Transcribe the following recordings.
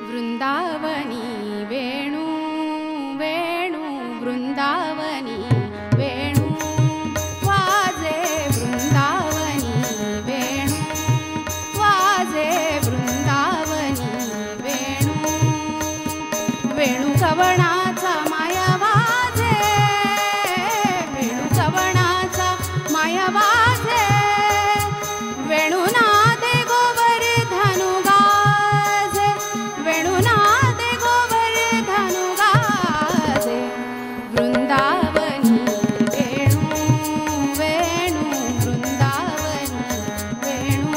वृंदावनी वेणु वेणु वृंदावनी वेणु वाजे वृंदावनी वेणु वाजे वृंदावनी वेणु वेणु कवणाचा माया वाजे वेणु कवणाचा माया वाजे वेणु नादे गोवर्धनु गाजे वेणु नादे गोवर्धनु गाजे वृंदावनी वेणु वेणु वृंदावनी वेणु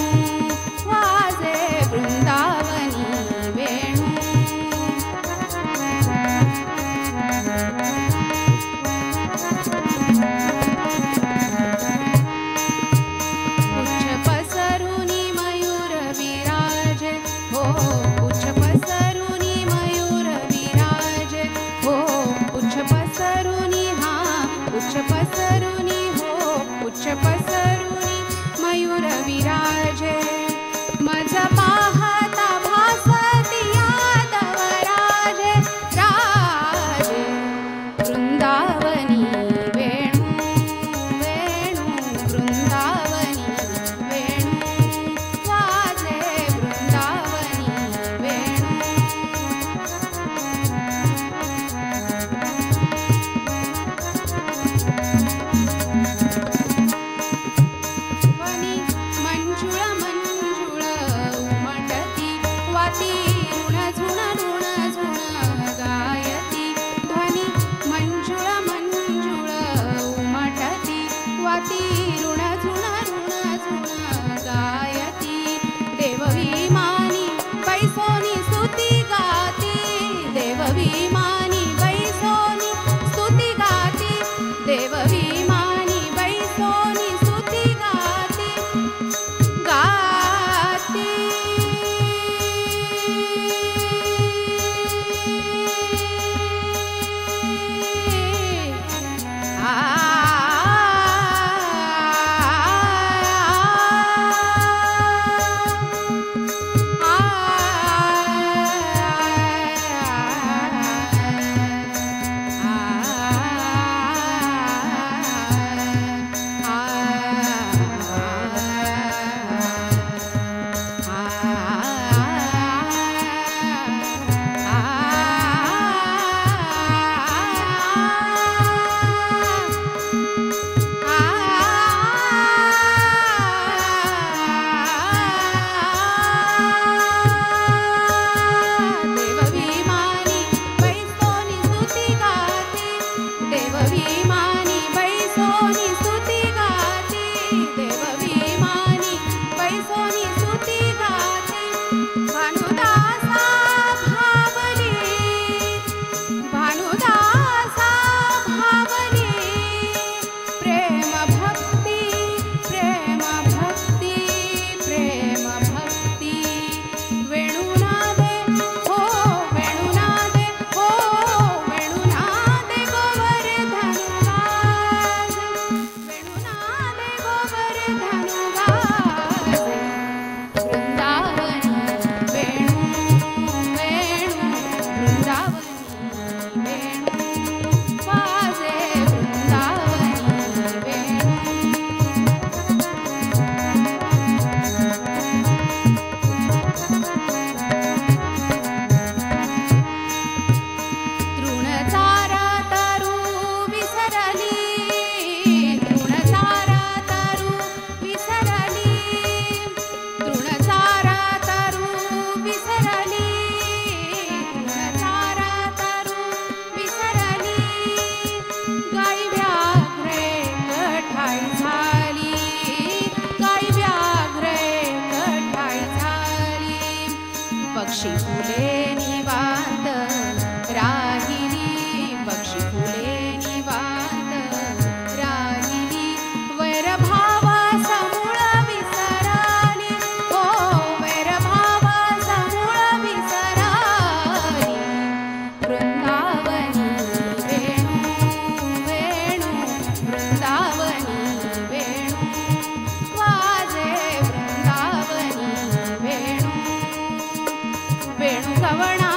वाजे वृंदावनी वेणु उच्च पसरुनी मयूर विराजे हो उच्च पसरुनी मयूर विराजे हो उच्च पसरुनी हा उच्च पसरुनी हो उच्च पसरुनी मयूर विराजे मज पाहता भासती यादव राजे राजे वृंदावनी वेणु वेणु वृंदावनी वेणु वाजे वृंदावनी वेणु वनी मंजुळ मंजुळ उमटती वाती ऋण झुण गायती ध्वनी मंजुळ मंजुळ उमटती वाती ऋण झुण गायती देवविमानी बैसोनी स्तुती गाती देवविमानी बैसोनी स्तुती गाती देवविमानी बैसोनी स्तुती गाती गाती देवविमानी बैसोनी स्तुती गाती देवविमानी बैसोनी स्तुती गाती देवविमानी बैसोनी स्तुती गाती भानुदासा भावली भानुदासा भावली प्रेम भक्ती प्रेम भक्ती प्रेम भक्ती वेणुनादे हो वेणुनादे हो वेणुनादे गोवर्धनु गाजे वेणुनादे गोवर्धनु गाजे वृंदावनी वेणु वेणु वृंदावनी वेणु वाजे वृंदावनी वेणु तृणचारा तारू विसरली तृणचारा तारू विसरली तृणचारा तारू विसरली तृणचारा तारू विसरली गाई व्याघ्रे कठाई झाली गाई व्याघ्रे कठाई झाली पक्षी फुले निवांत राहिली पक्षी फुले निवांत राहिली वैरभावा समूळ विसराली हो वैरभावा समूळ विसराली वृंदावनी वेणु वेणु वृंदावनी वेणु वाजे वृंदावनी वेणु वेणु सवणा